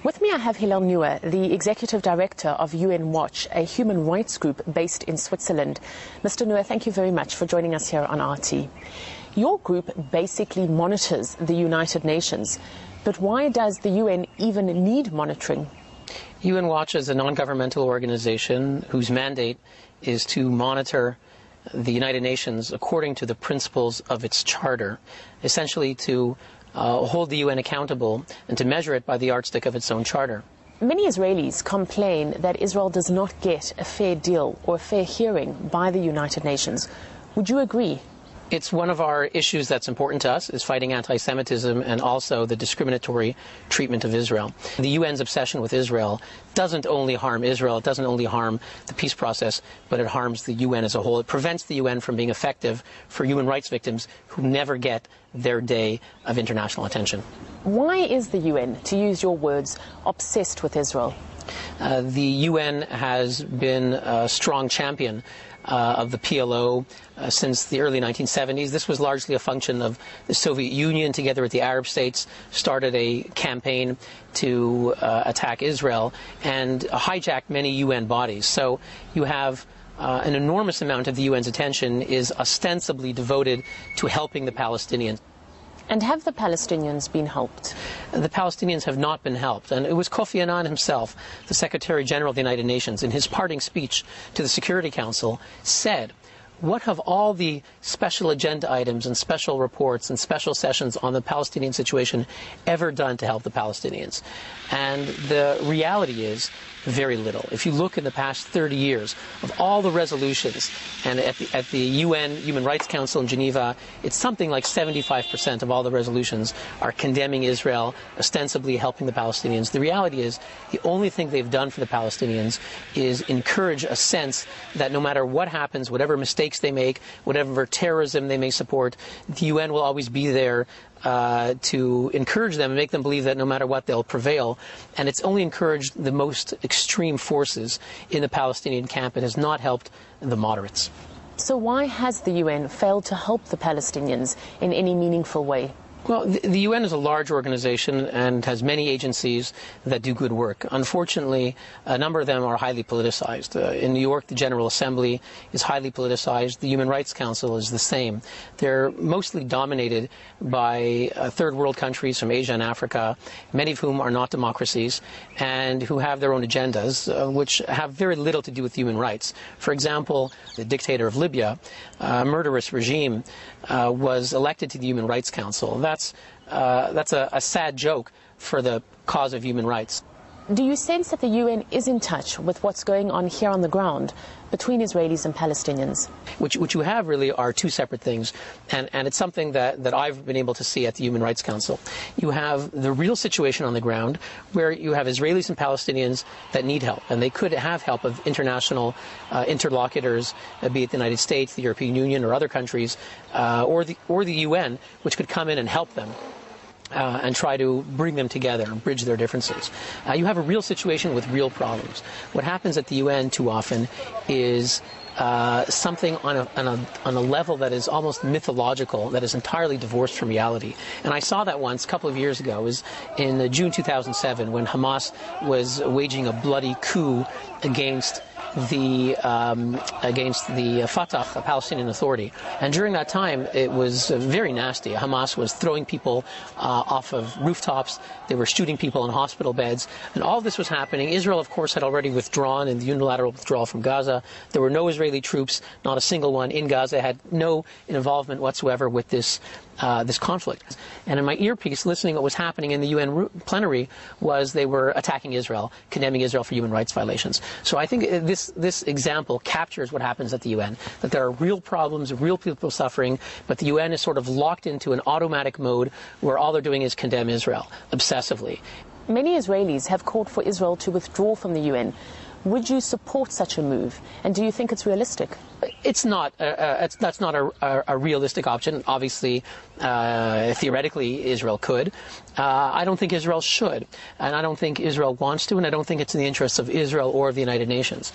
With me I have Hillel Neuer, the Executive Director of UN Watch, a human rights group based in Switzerland. Mr. Neuer, thank you very much for joining us here on RT. Your group basically monitors the United Nations, but why does the UN even need monitoring? UN Watch is a non-governmental organization whose mandate is to monitor the United Nations according to the principles of its charter, essentially to hold the UN accountable and to measure it by the yardstick of its own charter. Many Israelis complain that Israel does not get a fair deal or a fair hearing by the United Nations. Would you agree? It's one of our issues that's important to us, is fighting anti-Semitism and also the discriminatory treatment of Israel. The UN's obsession with Israel doesn't only harm Israel, it doesn't only harm the peace process, but it harms the UN as a whole. It prevents the UN from being effective for human rights victims who never get their day of international attention. Why is the UN, to use your words, obsessed with Israel? The UN has been a strong champion of the PLO since the early 1970s. This was largely a function of the Soviet Union, together with the Arab states, started a campaign to attack Israel and hijacked many UN bodies. So you have an enormous amount of the UN's attention is ostensibly devoted to helping the Palestinians. And have the Palestinians been helped? The Palestinians have not been helped. And it was Kofi Annan himself, the Secretary General of the United Nations, in his parting speech to the Security Council, said, what have all the special agenda items and special reports and special sessions on the Palestinian situation ever done to help the Palestinians? And the reality is very little. If you look in the past 30 years of all the resolutions, and at the UN Human Rights Council in Geneva, it's something like 75% of all the resolutions are condemning Israel, ostensibly helping the Palestinians. The reality is the only thing they've done for the Palestinians is encourage a sense that no matter what happens, whatever mistakes they make, whatever terrorism they may support, the UN will always be there to encourage them and make them believe that no matter what, they'll prevail. And it's only encouraged the most extreme forces in the Palestinian camp. It has not helped the moderates. So why has the UN failed to help the Palestinians in any meaningful way? Well, the UN is a large organization and has many agencies that do good work. Unfortunately, a number of them are highly politicized. In New York, the General Assembly is highly politicized. The Human Rights Council is the same. They're mostly dominated by third world countries from Asia and Africa, many of whom are not democracies and who have their own agendas, which have very little to do with human rights. For example, the dictator of Libya, a murderous regime, was elected to the Human Rights Council. That's a sad joke for the cause of human rights. Do you sense that the UN is in touch with what's going on here on the ground between Israelis and Palestinians? What you have really are two separate things, and it's something that I've been able to see at the Human Rights Council. You have the real situation on the ground where you have Israelis and Palestinians that need help, and they could have help of international interlocutors, be it the United States, the European Union, or other countries, or the UN, which could come in and help them. And try to bring them together and bridge their differences. You have a real situation with real problems. What happens at the UN too often is something on a level that is almost mythological, that is entirely divorced from reality. And I saw that once a couple of years ago. It was in June 2007 when Hamas was waging a bloody coup against the Fatah, the Palestinian Authority. And during that time, it was very nasty. Hamas was throwing people off of rooftops. They were shooting people in hospital beds. And all this was happening. Israel, of course, had already withdrawn in the unilateral withdrawal from Gaza. There were no Israeli troops, not a single one in Gaza, had no involvement whatsoever with this conflict. And in my earpiece, listening to what was happening in the UN plenary was they were attacking Israel, condemning Israel for human rights violations. So I think this example captures what happens at the UN, that there are real problems, real people suffering, but the UN is sort of locked into an automatic mode where all they're doing is condemn Israel obsessively. Many Israelis have called for Israel to withdraw from the UN. Would you support such a move? And do you think it's realistic? It's not. That's not a realistic option. Obviously, theoretically, Israel could. I don't think Israel should. And I don't think Israel wants to. And I don't think it's in the interests of Israel or of the United Nations.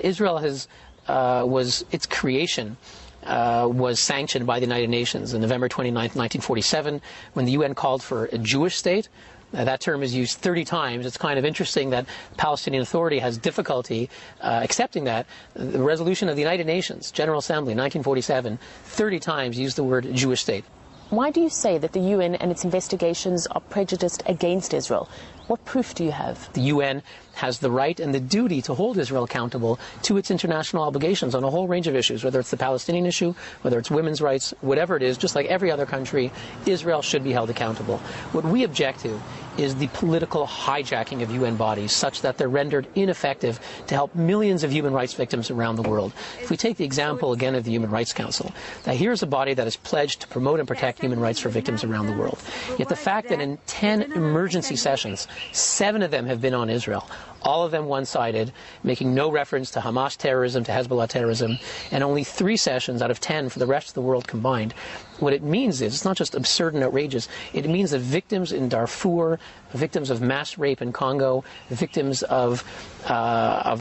Israel its creation was sanctioned by the United Nations on November 29, 1947, when the UN called for a Jewish state, That term is used 30 times. It's kind of interesting that the Palestinian Authority has difficulty accepting that. The resolution of the United Nations General Assembly, 1947, 30 times used the word Jewish state. Why do you say that the UN and its investigations are prejudiced against Israel? What proof do you have? The UN has the right and the duty to hold Israel accountable to its international obligations on a whole range of issues, whether it's the Palestinian issue, whether it's women's rights, whatever it is. Just like every other country, Israel should be held accountable. What we object to is the political hijacking of UN bodies such that they're rendered ineffective to help millions of human rights victims around the world. If we take the example again of the Human Rights Council, now here's a body that is pledged to promote and protect human rights for victims around the world. Yet the fact that in 10 emergency sessions, 7 of them have been on Israel, all of them one-sided, making no reference to Hamas terrorism, to Hezbollah terrorism, and only 3 sessions out of 10 for the rest of the world combined. What it means is, it's not just absurd and outrageous, it means that victims in Darfur, victims of mass rape in Congo, victims of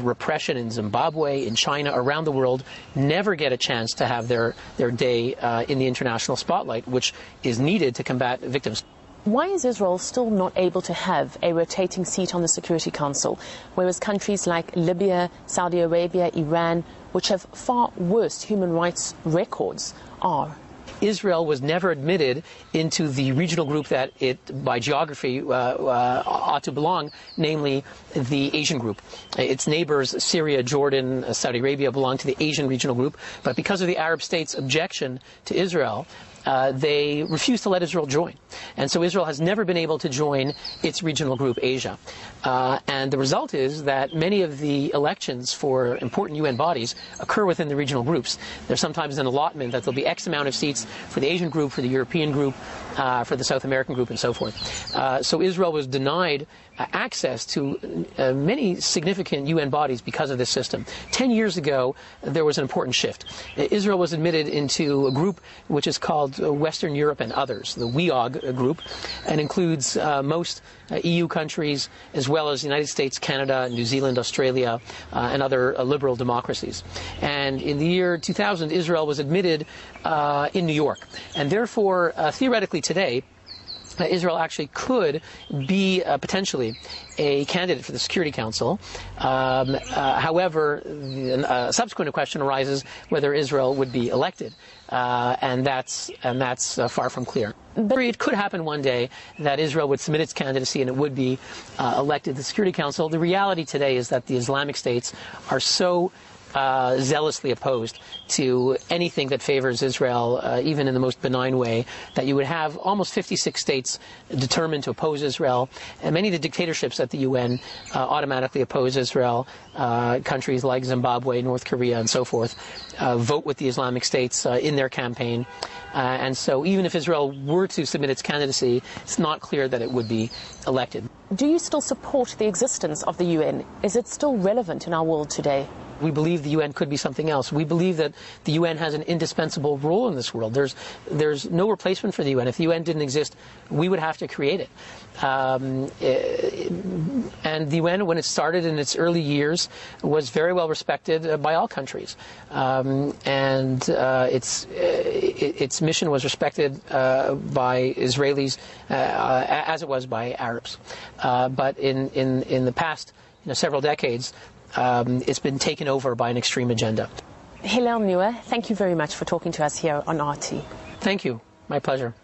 repression in Zimbabwe, in China, around the world, never get a chance to have their day in the international spotlight, which is needed to combat victims. Why is Israel still not able to have a rotating seat on the Security Council, whereas countries like Libya, Saudi Arabia, Iran, which have far worse human rights records, are? Israel was never admitted into the regional group that it, by geography, ought to belong, namely the Asian group. Its neighbors, Syria, Jordan, Saudi Arabia, belong to the Asian regional group, but because of the Arab states' objection to Israel, they refused to let Israel join. And so Israel has never been able to join its regional group, Asia. And the result is that many of the elections for important UN bodies occur within the regional groups. There's sometimes an allotment that there'll be X amount of seats for the Asian group, for the European group, for the South American group, and so forth. So Israel was denied access to many significant UN bodies because of this system. 10 years ago, there was an important shift. Israel was admitted into a group which is called Western Europe and Others, the WEOG group, and includes most EU countries, as well as the United States, Canada, New Zealand, Australia, and other liberal democracies. And in the year 2000, Israel was admitted in New York. And therefore, theoretically today, Israel actually could be potentially a candidate for the Security Council. However, a subsequent question arises whether Israel would be elected, and that's far from clear. But it could happen one day that Israel would submit its candidacy and it would be elected to the Security Council. The reality today is that the Islamic states are so zealously opposed to anything that favors Israel, even in the most benign way, that you would have almost 56 states determined to oppose Israel. And many of the dictatorships at the UN automatically oppose Israel. Countries like Zimbabwe, North Korea, and so forth vote with the Islamic states in their campaign. And so even if Israel were to submit its candidacy, it's not clear that it would be elected. Do you still support the existence of the UN? Is it still relevant in our world today? We believe the UN could be something else. We believe that the UN has an indispensable role in this world. There's no replacement for the UN. If the UN didn't exist, we would have to create it. And the UN, when it started in its early years, was very well respected by all countries. Its mission was respected by Israelis as it was by Arabs. But in the past several decades, it's been taken over by an extreme agenda. Hillel Neuer, thank you very much for talking to us here on RT. Thank you. My pleasure.